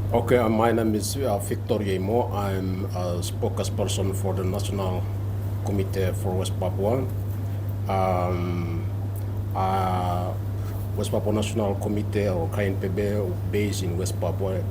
Okay, my name is Victor Yeimo. I'm a spokesperson for the National Committee for West Papua. Um, uh, West Papua National Committee or KNPB based in West Papua.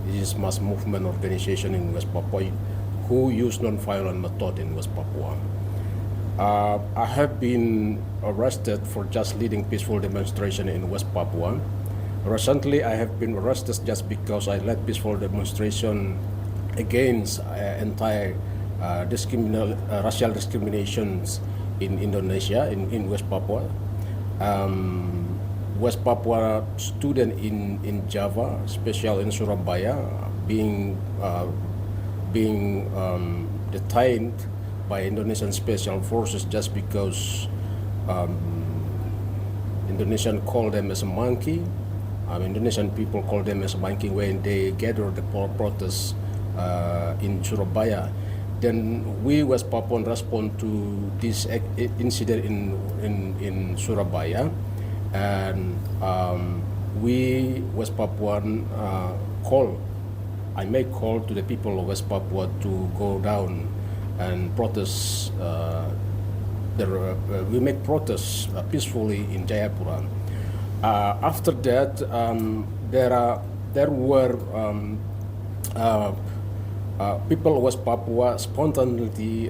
This is mass movement organization in West Papua who use non-violent method in West Papua. I have been arrested for just leading peaceful demonstration in West Papua. Recently, I have been arrested just because I led peaceful demonstration against racial discriminations in Indonesia, in West Papua. West Papua student in Java, especially in Surabaya, being detained by Indonesian special forces just because Indonesian call them as a monkey. Indonesian people call them as a monkey when they gather the protests in Surabaya. Then we West Papuan respond to this incident in Surabaya, and we West Papuan I make call to the people of West Papua to go down and protest. We make protests peacefully in Jayapura. After that, there were people of West Papua spontaneously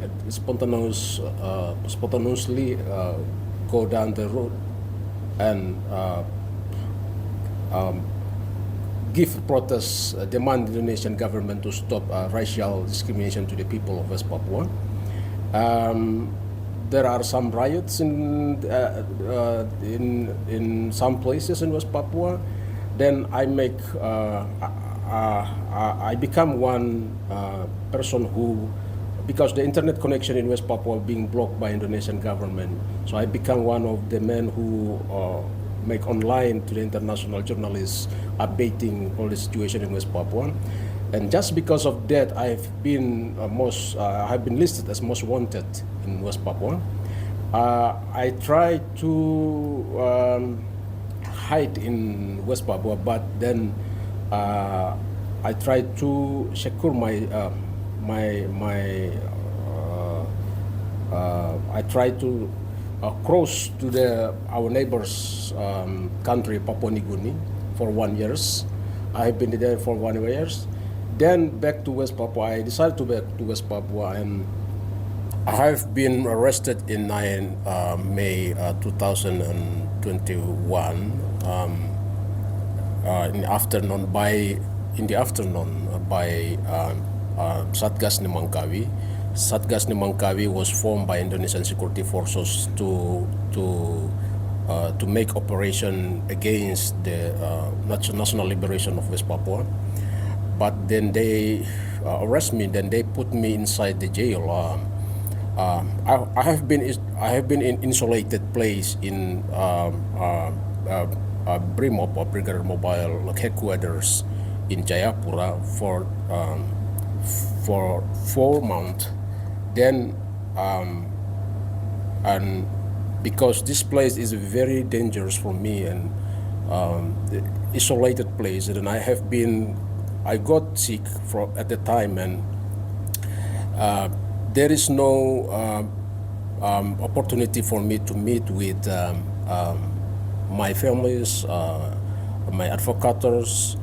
go down the road and give protests, demand the Indonesian government to stop racial discrimination to the people of West Papua. There are some riots in some places in West Papua. Then I become one person who, because the internet connection in West Papua being blocked by Indonesian government, so I become one of the men who make online to the international journalists updating all the situation in West Papua. And just because of that, I've been listed as most wanted in West Papua. I try to hide in West Papua, but then I try to secure I try to cross to our neighbors' country, Papua New Guinea, for 1 year. I've been there for 1 year. Then back to West Papua. I decided to back to West Papua, and I have been arrested in May 2021 in the afternoon by Satgas Nemangkawi. Satgas Nemangkawi was formed by Indonesian security forces to make operation against the national liberation of West Papua. But then they arrest me. Then they put me inside the jail. I have been in insulated place in Brimob or Brigade Mobile headquarters in Jayapura for 4 months. Then and because this place is very dangerous for me and the isolated place, and I got sick at the time, and there is no opportunity for me to meet with my families, my advocates,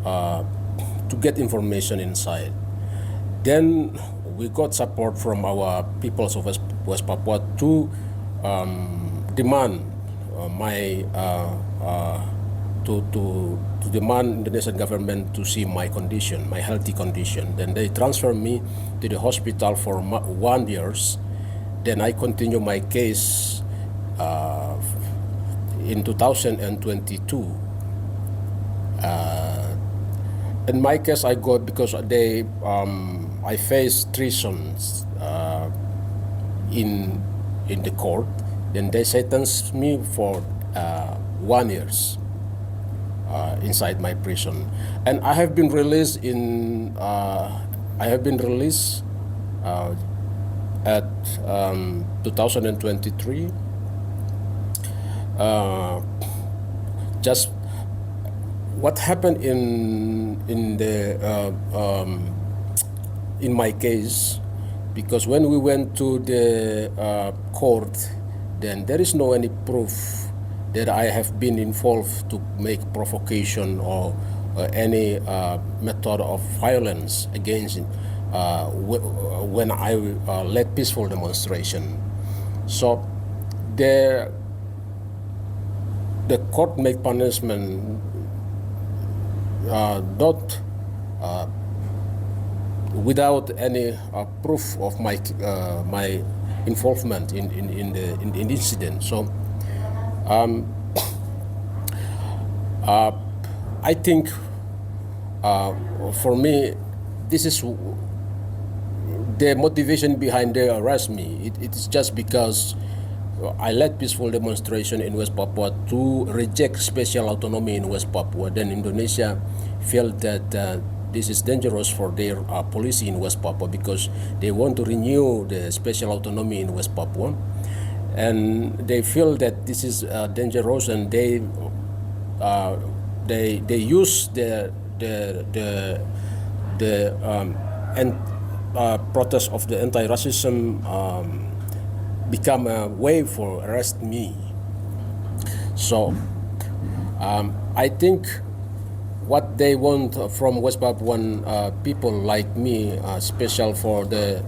to get information inside. Then we got support from our peoples of West Papua to demand to demand Indonesian government to see my condition, my healthy condition. Then they transfer me to the hospital for 1 year. Then I continue my case in 2022. In my case, I got because I faced treason in the court. Then they sentenced me for 1 year. Inside my prison, and I have been released at 2023. Just what happened in my case, because when we went to the court, then there is no any proof that I have been involved to make provocation or any method of violence against when I led peaceful demonstration. So the court made punishment not without any proof of my involvement in the incident. So I think for me, this is the motivation behind the arrest me. It is just because I led peaceful demonstration in West Papua to reject special autonomy in West Papua. Then Indonesia felt that this is dangerous for their policy in West Papua because they want to renew the special autonomy in West Papua, and they feel that this is dangerous, and they use the protest of the anti-racism become a way for arrest me. So I think what they want from West Papuan people like me, special for the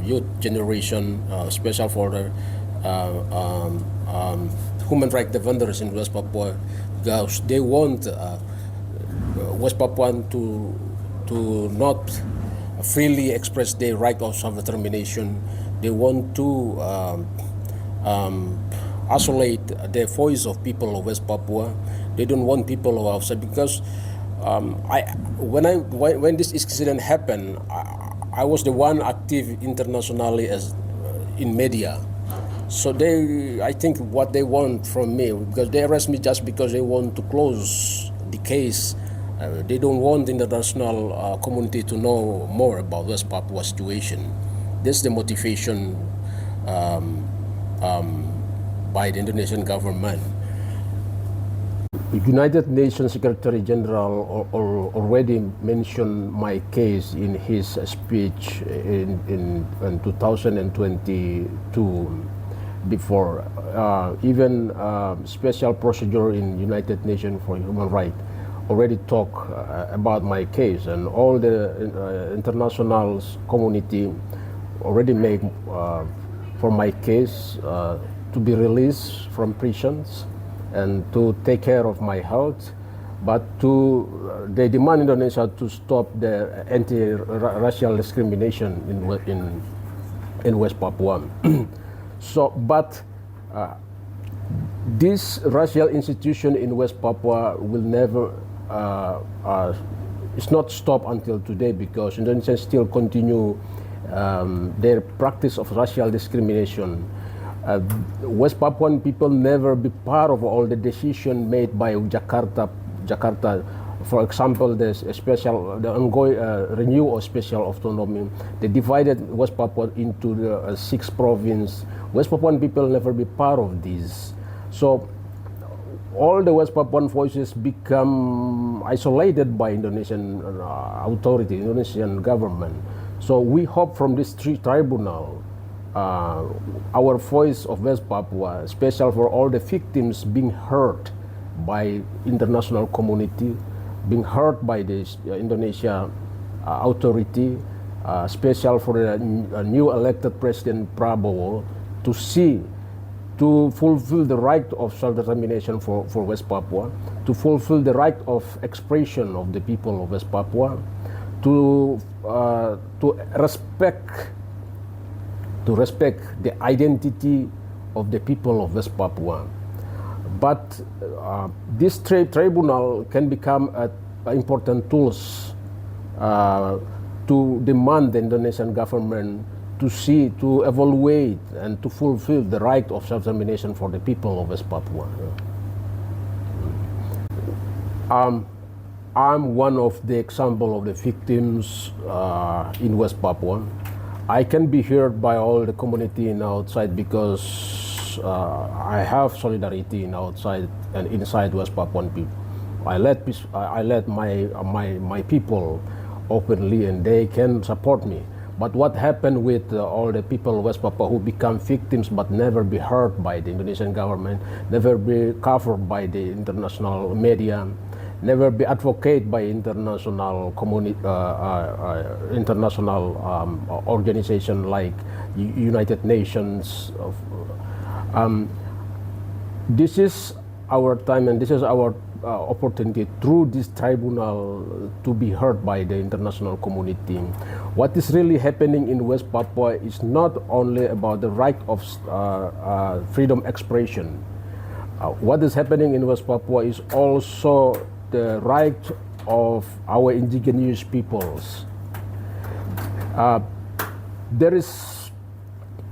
youth generation, special for the human rights defenders in West Papua, because they want West Papuan to not freely express their right of self-determination. They want to isolate the voice of people of West Papua. They don't want people outside, because when this incident happened, I was the one active internationally as in media. So I think what they want from me, because they arrest me just because they want to close the case. They don't want the international community to know more about West Papua situation. That's the motivation by the Indonesian government. The United Nations Secretary General already mentioned my case in his speech in 2022. Before even special procedure in United Nations for Human Rights already talk about my case, and all the international community already make for my case to be released from prisons and to take care of my health, but they demand Indonesia to stop the anti-racial discrimination in West Papua. So, but this racial institution in West Papua will never, it's not stopped until today, because Indonesians still continue their practice of racial discrimination. West Papuan people never be part of all the decision made by Jakarta. For example, the ongoing renewal of special autonomy. They divided West Papua into the 6 provinces. West Papuan people never be part of this. So all the West Papuan voices become isolated by Indonesian authority, Indonesian government. So we hope from this tribunal, our voice of West Papua, special for all the victims being heard by international community, being heard by the Indonesia authority, special for the new elected President Prabowo, to fulfill the right of self-determination for West Papua, to fulfill the right of expression of the people of West Papua, to respect the identity of the people of West Papua. But this tribunal can become important tools to demand the Indonesian government to evaluate and to fulfill the right of self-determination for the people of West Papua. I'm one of the example of the victims in West Papua. I can be heard by all the community in outside because I have solidarity in outside and inside West Papuan people, I let my people openly, and they can support me. But what happened with all the people of West Papua who become victims but never be heard by the Indonesian government, never be covered by the international media, never be advocated by international organization like United Nations. This is our time, and this is our opportunity through this tribunal to be heard by the international community. What is really happening in West Papua is not only about the right of freedom expression. What is happening in West Papua is also the right of our indigenous peoples. There is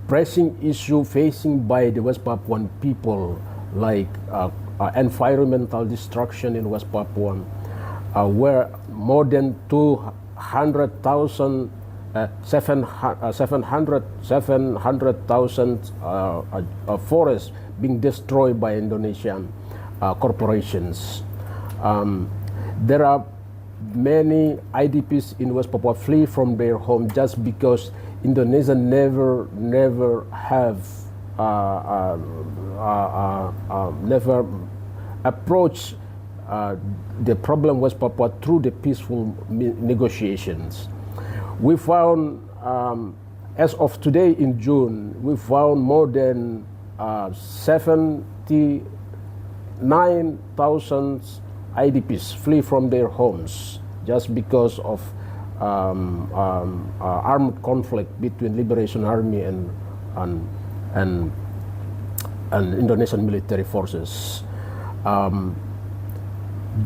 pressing issue facing by the West Papuan people, like environmental destruction in West Papua, where more than 700,000 forests being destroyed by Indonesian corporations. There are many IDPs in West Papua flee from their home just because Indonesia never approach the problem West Papua through the peaceful negotiations. We found, as of today in June, we found more than 79,000 IDPs flee from their homes just because of armed conflict between Liberation Army and Indonesian military forces.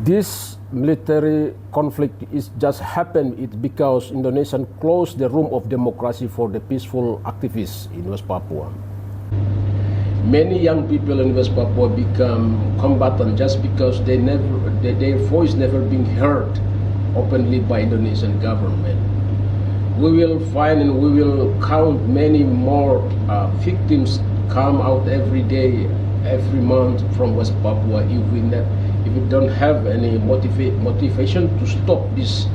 This military conflict is just happened because Indonesia closed the room of democracy for the peaceful activists in West Papua. Many young people in West Papua become combatant just because their voice never been heard openly by Indonesian government. We will find and we will count many more victims come out every day, every month from West Papua if we don't have any motivation to stop this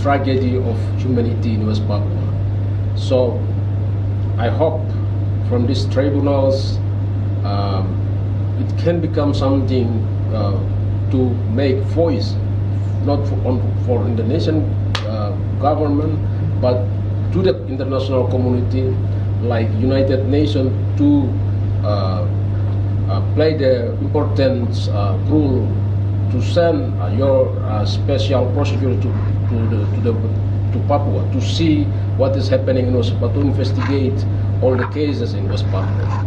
tragedy of humanity in West Papua. So I hope from these tribunals it can become something to make voice not for Indonesian government but to the international community like United Nations to play the important role to send your special prosecutor to Papua to see what is happening in West Papua, to investigate all the cases in West Papua.